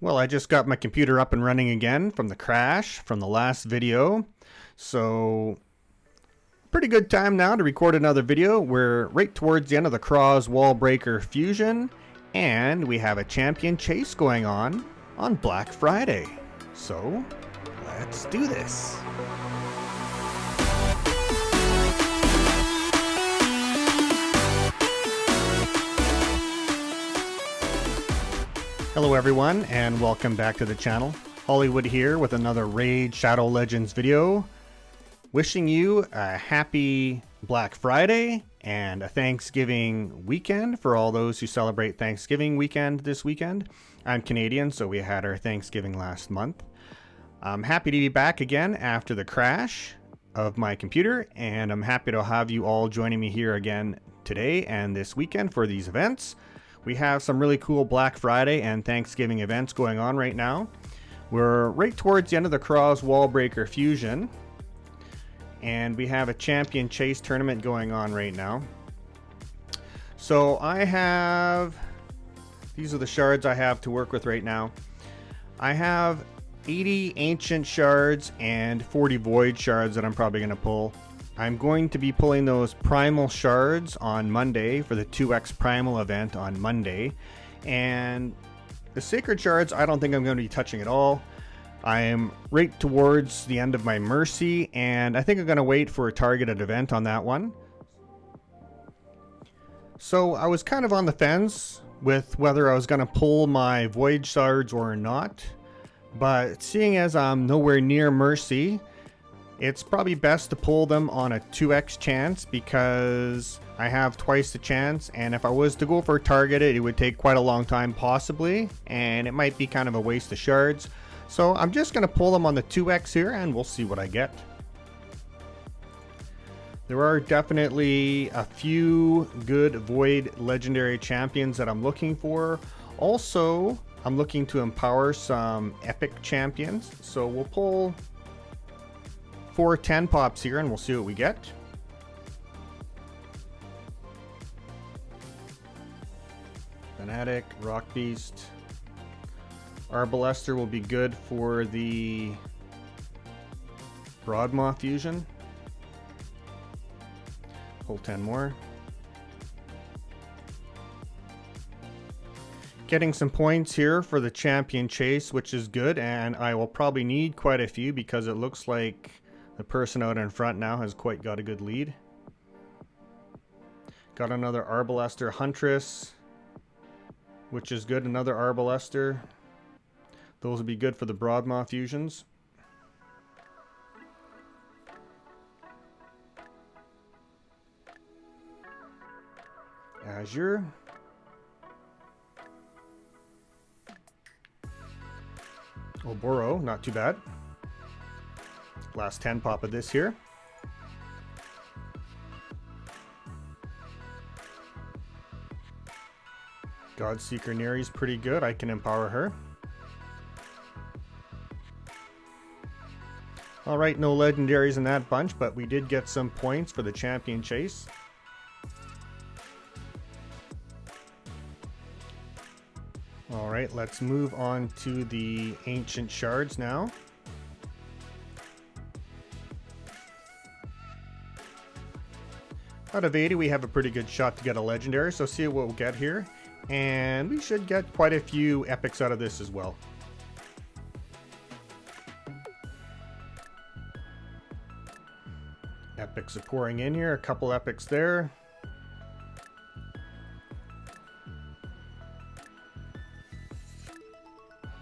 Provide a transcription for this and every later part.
Well, I just got my computer up and running again from the crash from the last video. So, pretty good time now to record another video. We're right towards the end of the Kroz Wallbreaker fusion, and we have a champion chase going on Black Friday. So, let's do this. Hello everyone, and welcome back to the channel. Hollywood here with another Raid Shadow Legends video. Wishing you a happy Black Friday and a Thanksgiving weekend for all those who celebrate Thanksgiving weekend this weekend. I'm Canadian, so we had our Thanksgiving last month. I'm happy to be back again after the crash of my computer, and I'm happy to have you all joining me here again today and this weekend for these events. We have some really cool Black Friday and Thanksgiving events going on right now. We're right towards the end of the Kroz Wallbreaker fusion, and we have a champion chase tournament going on right now. So these are the shards I have to work with right now. I have 80 ancient shards and 40 void shards that I'm probably going to pull. I'm going to be pulling those primal shards on Monday for the 2x primal event on Monday, and the sacred shards I don't think I'm going to be touching at all. I am right towards the end of my mercy, and I think I'm going to wait for a targeted event on that one. So I was kind of on the fence with whether I was going to pull my void shards or not, but seeing as I'm nowhere near mercy, it's probably best to pull them on a 2x chance because I have twice the chance, and if I was to go for targeted, it would take quite a long time possibly, and it might be kind of a waste of shards. So I'm just going to pull them on the 2x here, and we'll see what I get. There are definitely a few good Void Legendary champions that I'm looking for. Also, I'm looking to empower some epic champions, so we'll pull 4 10 pops here and we'll see what we get. Fanatic, Rock Beast. Arbalester will be good for the Broadmaw fusion. Pull 10 more. Getting some points here for the champion chase, which is good, and I will probably need quite a few because it looks like the person out in front now has quite got a good lead. Got another Arbalester Huntress, which is good. Another Arbalester. Those will be good for the Broadmaw fusions. Azure. Oboro, not too bad. Last 10 pop of this here. Godseeker Neri's pretty good. I can empower her. Alright, no legendaries in that bunch, but we did get some points for the champion chase. Alright, let's move on to the ancient shards now. Out of 80, we have a pretty good shot to get a legendary, so see what we'll get here. And we should get quite a few epics out of this as well. Epics are pouring in here, a couple epics there.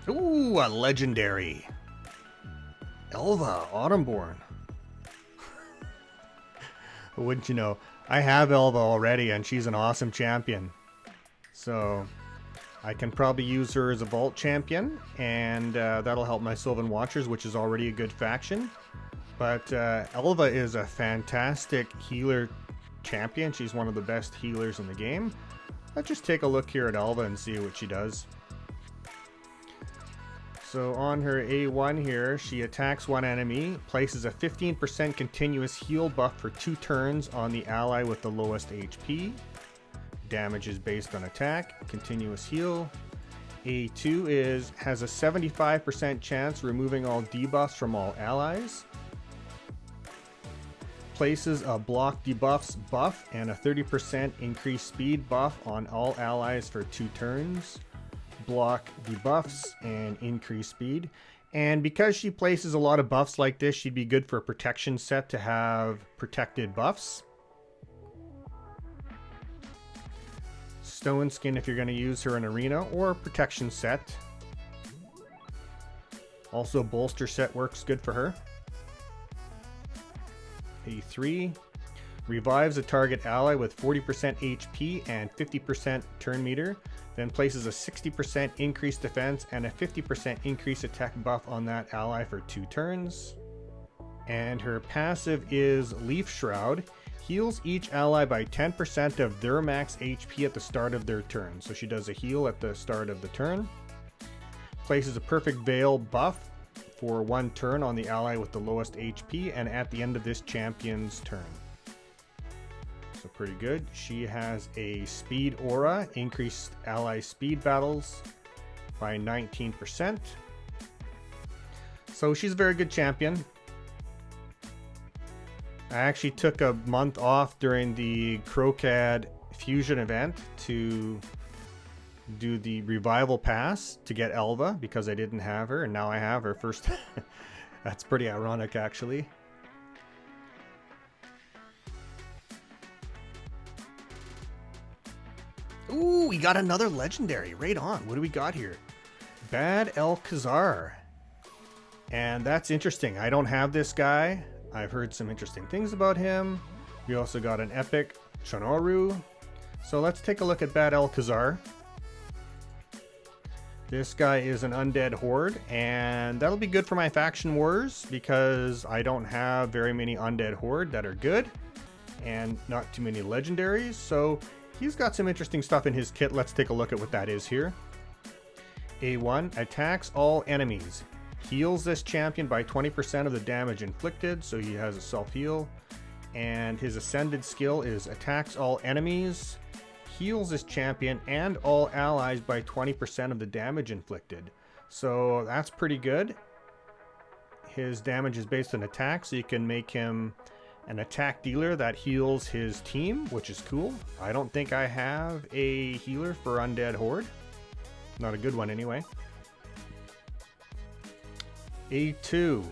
Ooh, a legendary. Elva, Autumnborn. Wouldn't you know? I have Elva already, and she's an awesome champion. So I can probably use her as a vault champion, and that'll help my Sylvan Watchers, which is already a good faction. But Elva is a fantastic healer champion. She's one of the best healers in the game. Let's just take a look here at Elva and see what she does. So on her A1 here, she attacks one enemy, places a 15% continuous heal buff for 2 turns on the ally with the lowest HP. Damage is based on attack, continuous heal, A2 has a 75% chance removing all debuffs from all allies. Places a block debuffs buff and a 30% increased speed buff on all allies for 2 turns. Block debuffs and increase speed. And because she places a lot of buffs like this, she'd be good for a protection set to have protected buffs. Stone skin if you're going to use her in arena, or protection set. Also bolster set works good for her. A3 revives a target ally with 40% HP and 50% turn meter, then places a 60% increased defense and a 50% increased attack buff on that ally for 2 turns. And her passive is Leaf Shroud. Heals each ally by 10% of their max HP at the start of their turn. So she does a heal at the start of the turn. Places a Perfect Veil buff for 1 turn on the ally with the lowest HP and at the end of this champion's turn. So pretty good. She has a Speed Aura, increased ally speed battles by 19%. So she's a very good champion. I actually took a month off during the Crocad Fusion event to do the Revival Pass to get Elva because I didn't have her, and now I have her first. That's pretty ironic, actually. Ooh, we got another legendary. Right on. What do we got here? Bad Alcazar. And that's interesting. I don't have this guy. I've heard some interesting things about him. We also got an epic Shonoru. So let's take a look at Bad Alcazar. This guy is an undead horde, and that'll be good for my faction wars because I don't have very many undead horde that are good and not too many legendaries. So he's got some interesting stuff in his kit. Let's take a look at what that is here. A1 attacks all enemies. Heals this champion by 20% of the damage inflicted, so he has a self-heal. And his ascended skill is attacks all enemies, heals this champion and all allies by 20% of the damage inflicted. So that's pretty good. His damage is based on attack, so you can make him an attack dealer that heals his team, which is cool. I don't think I have a healer for Undead Horde. Not a good one anyway. A2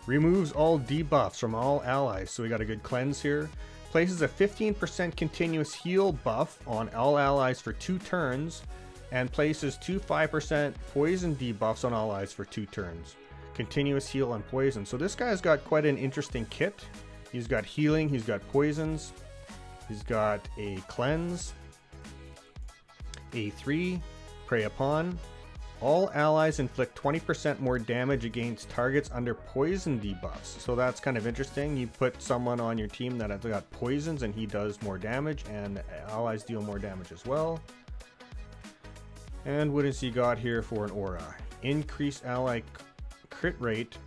removes all debuffs from all allies, so we got a good cleanse here. Places a 15% continuous heal buff on all allies for 2 turns, and places 2 5% poison debuffs on allies for 2 turns. Continuous heal and poison. So this guy's got quite an interesting kit. He's got healing, he's got poisons, he's got a cleanse. A3, prey upon. All allies inflict 20% more damage against targets under poison debuffs. So that's kind of interesting. You put someone on your team that has got poisons and he does more damage, and allies deal more damage as well. And what has he got here for an aura? Increase ally crit rate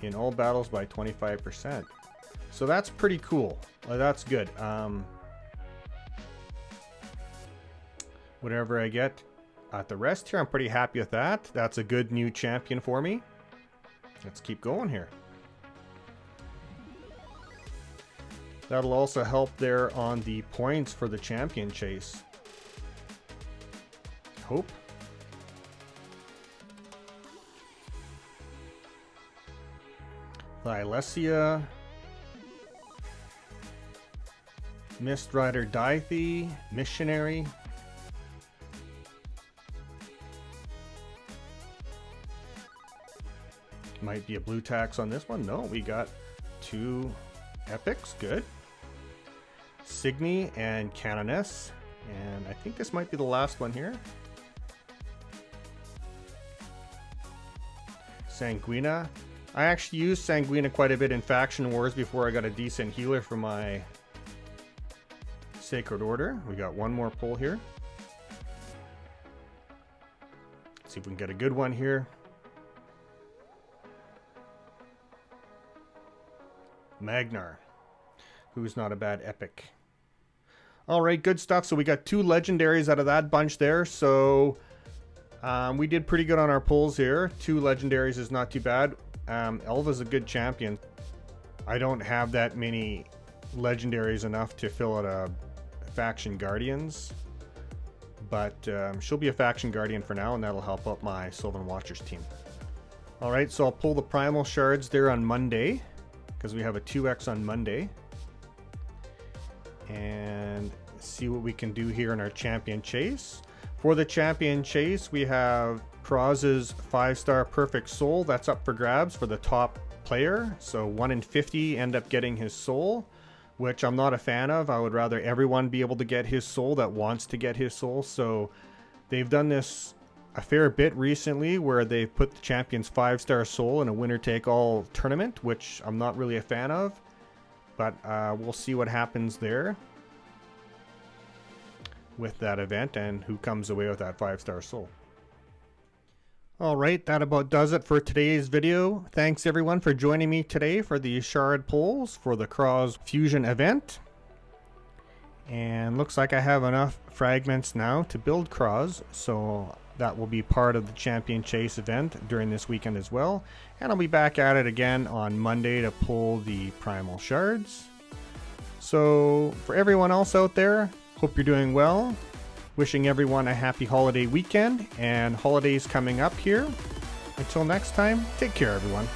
in all battles by 25%. So that's pretty cool. That's good. Whatever I get at the rest here, I'm pretty happy with that. That's a good new champion for me. Let's keep going here. That'll also help there on the points for the champion chase. Hope. Thylesia. Mist Rider Dithy. Missionary. Might be a blue tax on this one. No, we got 2 epics. Good. Signy and Canoness. And I think this might be the last one here. Sanguina. I actually used Sanguina quite a bit in Faction Wars before I got a decent healer for my Sacred Order. We got one more pull here. Let's see if we can get a good one here. Magnar, who's not a bad epic. All right, good stuff. So we got 2 legendaries out of that bunch there. So We did pretty good on our pulls here. 2 legendaries is not too bad. Elva's a good champion. I don't have that many legendaries enough to fill out a faction guardians, but she'll be a faction guardian for now, and that'll help out my Sylvan Watchers team. Alright, so I'll pull the primal shards there on Monday, because we have a 2x on Monday, and see what we can do here in our champion chase. For the champion chase, we have Kroz's 5-star perfect soul. That's up for grabs for the top player. So 1 in 50 end up getting his soul, which I'm not a fan of. I would rather everyone be able to get his soul that wants to get his soul. So they've done this a fair bit recently where they've put the champion's 5-star soul in a winner-take-all tournament, which I'm not really a fan of. But we'll see what happens there with that event and who comes away with that 5-star soul. Alright, that about does it for today's video. Thanks everyone for joining me today for the shard pulls for the Kroz Fusion event. And looks like I have enough fragments now to build Kroz, so that will be part of the Champion Chase event during this weekend as well. And I'll be back at it again on Monday to pull the Primal Shards. So for everyone else out there, hope you're doing well. Wishing everyone a happy holiday weekend and holidays coming up here. Until next time, take care everyone.